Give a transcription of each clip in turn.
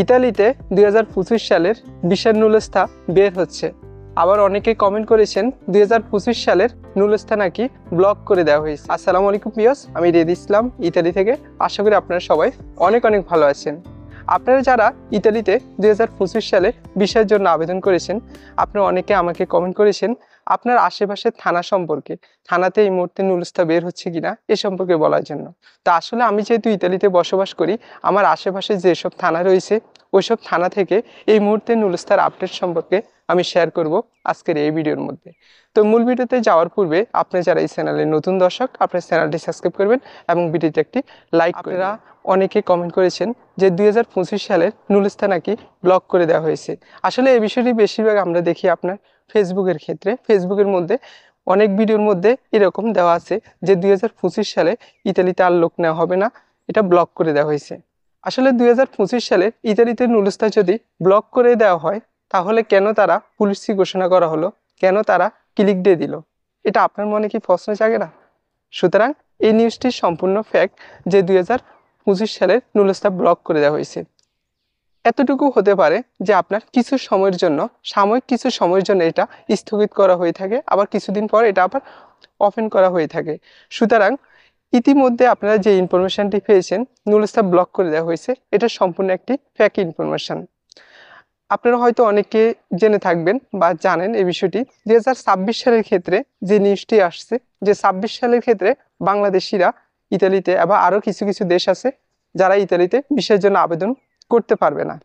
ইতালিতে 2025 সালের বিশাল নুলস্থা বের হচ্ছে। আবার অনেকে কমেন্ট করেছেন 2025 সালের নুলস্থা নাকি ব্লক করে দেওয়া হয়েছে। আসসালামু আলাইকুম ভিউয়ার্স, আমি রেদ ইসলাম ইতালি থেকে। আশা করি আপনারা সবাই অনেক ভালো আছেন। আপনারা যারা ইতালিতে 2025 সালে ভিসার জন্য আবেদন করেছেন, আপনারা অনেকে আমাকে কমেন্ট করেছেন আপনার আশেপাশের থানা সম্পর্কে, থানাতে এই মুহূর্তে নুলস্থা বের হচ্ছে কিনা এ সম্পর্কে বলার জন্য। তা আসলে আমি যেহেতু ইতালিতে বসবাস করি, আমার আশেপাশে যেসব থানা রয়েছে ওইসব থানা থেকে এই মুহূর্তে নুলস্থার আপডেট সম্পর্কে আমি শেয়ার করব আজকের এই ভিডিওর মধ্যে। তো মূল ভিডিওতে যাওয়ার পূর্বে আপনি যারা এই চ্যানেলের নতুন দর্শক, আপনার চ্যানেলটি সাবস্ক্রাইব করবেন এবং ভিডিওতে একটি লাইক করবেন। আপনারা অনেকে কমেন্ট করেছেন যে 2025 সালের নুলস্থা নাকি ব্লক করে দেওয়া হয়েছে। আসলে এই বিষয়টি বেশিরভাগ আমরা দেখি আপনার ফেসবুকের ক্ষেত্রে। ফেসবুকের মধ্যে অনেক ভিডিওর মধ্যে এরকম দেওয়া আছে যে 2025 সালে ইতালিতে আর লোক নেওয়া হবে না, এটা ব্লক করে দেওয়া হয়েছে। আসলে 2025 সালে ইতালিতে নুলস্থা যদি ব্লক করে দেওয়া হয়, তাহলে কেন তারা পুলিশি ঘোষণা করা হলো, কেন তারা ক্লিক দিয়ে দিল, এটা আপনার মনে কি প্রশ্ন জাগে না? সুতরাং এই নিউজটি সম্পূর্ণ ফ্যাক্ট যে 2025 সালের নুলস্থা ব্লক করে দেওয়া হয়েছে। এতটুকু হতে পারে যে আপনার কিছু সময়ের জন্য, সাময়িক কিছু সময়ের জন্য এটা স্থগিত করা হয়ে থাকে, আবার কিছুদিন পর এটা আবার ওপেন করা হয়ে থাকে। সুতরাং ইতিমধ্যে আপনারা যে ইনফরমেশনটি পেয়েছেন নুলস্থা ব্লক করে দেওয়া হয়েছে, এটা সম্পূর্ণ একটি ফেক ইনফরমেশন। আপনারা হয়তো অনেকে জেনে থাকবেন বা জানেন এই বিষয়টি। 2026 সালের ক্ষেত্রে যে নিউজটি আসছে যে 26 সালের ক্ষেত্রে বাংলাদেশিরা ইতালিতে, আবার আরও কিছু কিছু দেশ আছে যারা ইতালিতে ভিসার জন্য আবেদন করতে পারবে না,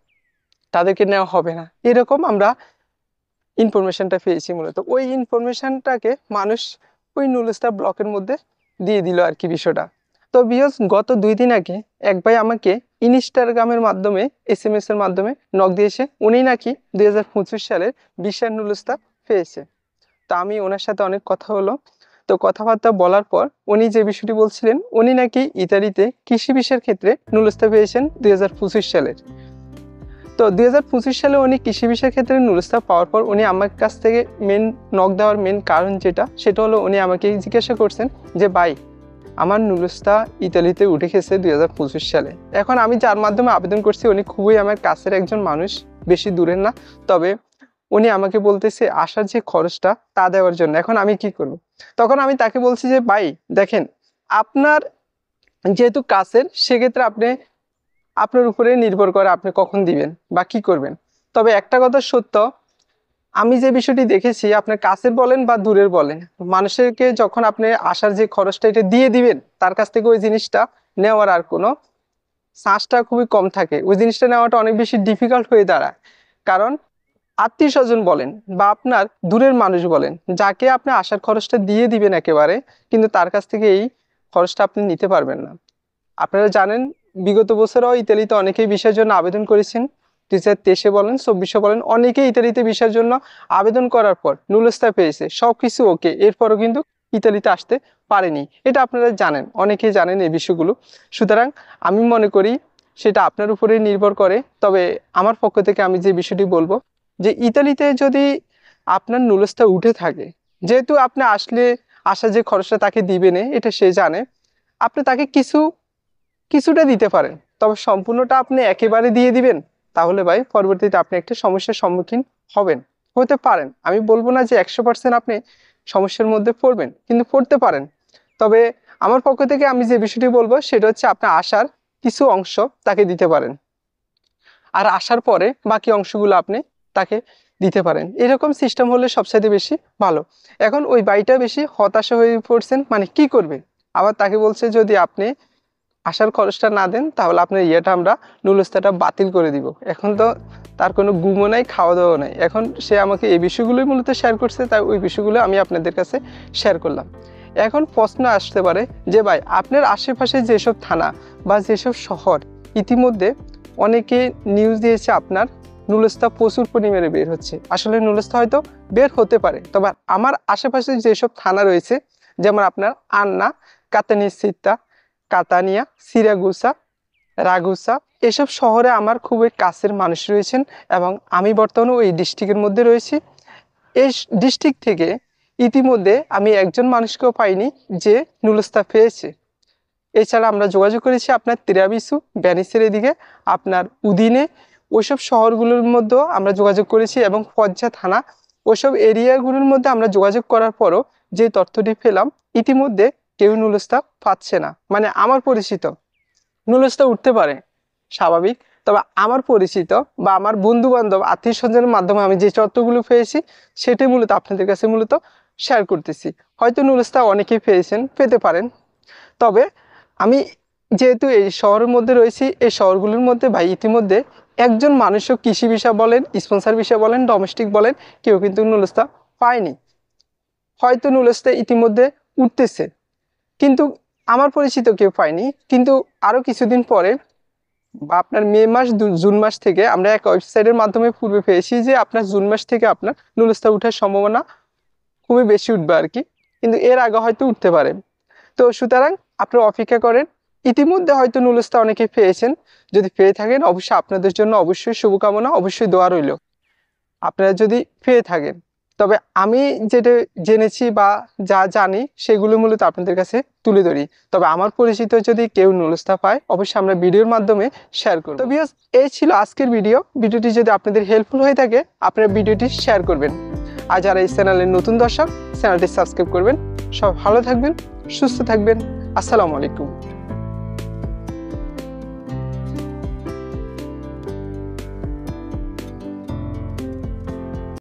তাদেরকে নেওয়া হবে না, এরকম আমরা ইনফরমেশনটা পেয়েছি। মূলত ওই ইনফরমেশনটাকে মানুষ ওই নুলস্থা ব্লকের মধ্যে দিয়ে দিল আর কি বিষয়টা। তো ভিউয়ার্স, গত 2 দিন আগে এক ভাই আমাকে ইনস্টাগ্রামের মাধ্যমে SMS এর মাধ্যমে নক দিয়েছে, উনি নাকি 2025 সালের ভিসার নুলস্থা পেয়েছে। তা আমি ওনার সাথে অনেক কথা হলো। তো কথাবার্তা বলার পর উনি যে বিষয়টি বলছিলেন, উনি নাকি ইতালিতে কৃষি ভিসার ক্ষেত্রে নুলস্থা পেয়েছেন 2025 সালের। তো 2025 সালে উনি কৃষি ভিসার ক্ষেত্রে নুলস্থা পাওয়ার পর উনি আমার কাছ থেকে মেন নক দেওয়ার মেন কারণ সেটা হলো উনি আমাকে জিজ্ঞাসা করছেন যে ভাই, আমার নুলস্থা ইতালিতে উঠে গেছে 2025 সালে। এখন আমি যার মাধ্যমে আবেদন করছি উনি খুবই আমার কাছের একজন মানুষ, বেশি দূরের না। তবে উনি আমাকে বলতেছে আসার যে খরচটা তা দেওয়ার জন্য। এখন আমি কি করব? তখন আমি তাকে বলছি যে ভাই দেখেন, আপনার যেহেতু কাছের, সেক্ষেত্রে আপনার উপরে নির্ভর করে আপনি কখন দিবেন বা কি করবেন। তবে একটা কথা সত্য, আমি যে বিষয়টি দেখেছি, আপনার কাছের বলেন বা দূরের বলেন, মানুষেরকে যখন আপনি আসার যে খরচটা এটা দিয়ে দিবেন, তার কাছ থেকে ওই জিনিসটা নেওয়ার আর কোনো চান্সটা খুবই কম থাকে। ওই জিনিসটা নেওয়াটা অনেক বেশি ডিফিকাল্ট হয়ে দাঁড়ায়। কারণ আত্মীয় স্বজন বলেন বা আপনার দূরের মানুষ বলেন, যাকে আপনি আসার খরচটা দিয়ে দিবেন একেবারে, কিন্তু তার কাছ থেকে এই খরচটা আপনি নিতে পারবেন না। আপনারা জানেন বিগত বছরও ইতালিতে অনেকেই ভিসার জন্য আবেদন করেছেন। 2023 বলেন, 24 বলেন, অনেকেই ইতালিতে ভিসার জন্য আবেদন করার পর নুলস্থা পেয়েছে, সবকিছু ওকে, এরপরও কিন্তু ইতালিতে আসতে পারেনি। এটা আপনারা জানেন, অনেকেই জানেন এই বিষয়গুলো। সুতরাং আমি মনে করি সেটা আপনার উপরেই নির্ভর করে। তবে আমার পক্ষ থেকে আমি যে বিষয়টি বলবো যে ইতালিতে যদি আপনার নুলস্থা উঠে থাকে, যেহেতু আপনি আসা যে খরচটা তাকে দিবেন এটা সে জানে, আপনি তাকে কিছুটা দিতে পারেন। তবে সম্পূর্ণটা আপনি একেবারে দিয়ে দিবেন, তাহলে ভাই পরবর্তীতে আপনি একটা সমস্যার সম্মুখীন হতে পারেন। আমি বলবো না যে 100% আপনি সমস্যার মধ্যে পড়বেন, কিন্তু পড়তে পারেন। তবে আমার পক্ষ থেকে আমি যে বিষয়টি বলবো সেটা হচ্ছে আপনার আসার কিছু অংশ তাকে দিতে পারেন, আর আসার পরে বাকি অংশগুলো আপনি তাকে দিতে পারেন। এরকম সিস্টেম হলে সবচাইতে বেশি ভালো। এখন ওই ভাইটা বেশি হতাশা হয়ে পড়ছেন, মানে কি করবে। আবার তাকে বলছে যদি আপনি আসার খরচটা না দেন তাহলে আপনার আমরা নুলস্থাটা বাতিল করে দিব। এখন তো তার কোনো ঘুমও নাই, খাওয়া দাওয়া নাই। এখন সে আমাকে এই বিষয়গুলোই মূলত শেয়ার করছে, তাই ওই বিষয়গুলো আমি আপনাদের কাছে শেয়ার করলাম। এখন প্রশ্ন আসতে পারে যে ভাই, আপনার আশেপাশে যেসব থানা বা যেসব শহর ইতিমধ্যে অনেকে নিউজ দিয়েছে আপনার নুলস্থা প্রচুর পরিমাণে বের হচ্ছে। আসলে নুলস্থা হয়তো বের হতে পারে, তবে আমার আশেপাশে যেসব থানা রয়েছে, যেমন আপনার আন্না, কাতানিসিত্তা, কাতানিয়া, সিরাগুসা, রাগুসা, এসব শহরে আমার খুবই কাছের মানুষ রয়েছেন এবং আমি বর্তমানে ওই ডিস্ট্রিক্টের মধ্যে রয়েছি। এই ডিস্ট্রিক্ট থেকে ইতিমধ্যে আমি একজন মানুষকেও পাইনি যে নুলস্থা পেয়েছে। এছাড়া আমরা যোগাযোগ করেছি আপনার তিরাবিসু, ভ্যানিসের এদিকে, আপনার উদিনে, ওইসব শহরগুলোর মধ্যেও আমরা যোগাযোগ করেছি এবং ফজ্জা থানা ওইসব এরিয়াগুলোর মধ্যে আমরা যোগাযোগ করার পরও যে তথ্যটি পেলাম, ইতিমধ্যে কেউ নুলস্থা পাচ্ছে না। মানে আমার পরিচিত নুলস্থা উঠতে পারে স্বাভাবিক, তবে আমার পরিচিত বা আমার বন্ধু বান্ধব আত্মীয় স্বজনের মাধ্যমে আমি যে তথ্যগুলো পেয়েছি সেটাই মূলত আপনাদের কাছে মূলত শেয়ার করতেছি। হয়তো নুলস্থা অনেকেই পেতে পারেন, তবে আমি যেহেতু এই শহরের মধ্যে রয়েছি, এই শহরগুলোর মধ্যে ভাই ইতিমধ্যে একজন মানুষও কৃষি ভিসা বলেন, স্পন্সর ভিসা বলেন, ডোমেস্টিক বলেন, কেউ কিন্তু নুলস্থা পায়নি। হয়তো নুলস্থা ইতিমধ্যে উঠতেছে, কিন্তু আমার পরিচিত কেউ পায়নি। কিন্তু আরও কিছুদিন পরে বা আপনার মে মাস জুন মাস থেকে আমরা এক ওয়েবসাইটের মাধ্যমে পূর্বে পেয়েছি যে আপনার জুন মাস থেকে আপনার নুলস্থা ওঠার সম্ভাবনা খুবই বেশি উঠবে আর কি, কিন্তু এর আগে হয়তো উঠতে পারে। তো সুতরাং আপনারা অপেক্ষা করেন। ইতিমধ্যে হয়তো নুলস্থা অনেকে পেয়েছেন, যদি পেয়ে থাকেন অবশ্যই আপনাদের জন্য অবশ্যই শুভকামনা, অবশ্যই দোয়া রইল আপনারা যদি পেয়ে থাকেন। তবে আমি যেটা জেনেছি বা যা জানি সেগুলো মূলত আপনাদের কাছে তুলে ধরি। তবে আমার পরিচিত যদি কেউ নুলস্থা পায় অবশ্যই আমরা ভিডিওর মাধ্যমে শেয়ার করব। তো ভিউয়ার্স, এই ছিল আজকের ভিডিওটি যদি আপনাদের হেল্পফুল হয়ে থাকে আপনারা ভিডিওটি শেয়ার করবেন। আর যারা এই চ্যানেলের নতুন দর্শক, চ্যানেলটি সাবস্ক্রাইব করবেন। সব ভালো থাকবেন, সুস্থ থাকবেন। আসসালামু আলাইকুম।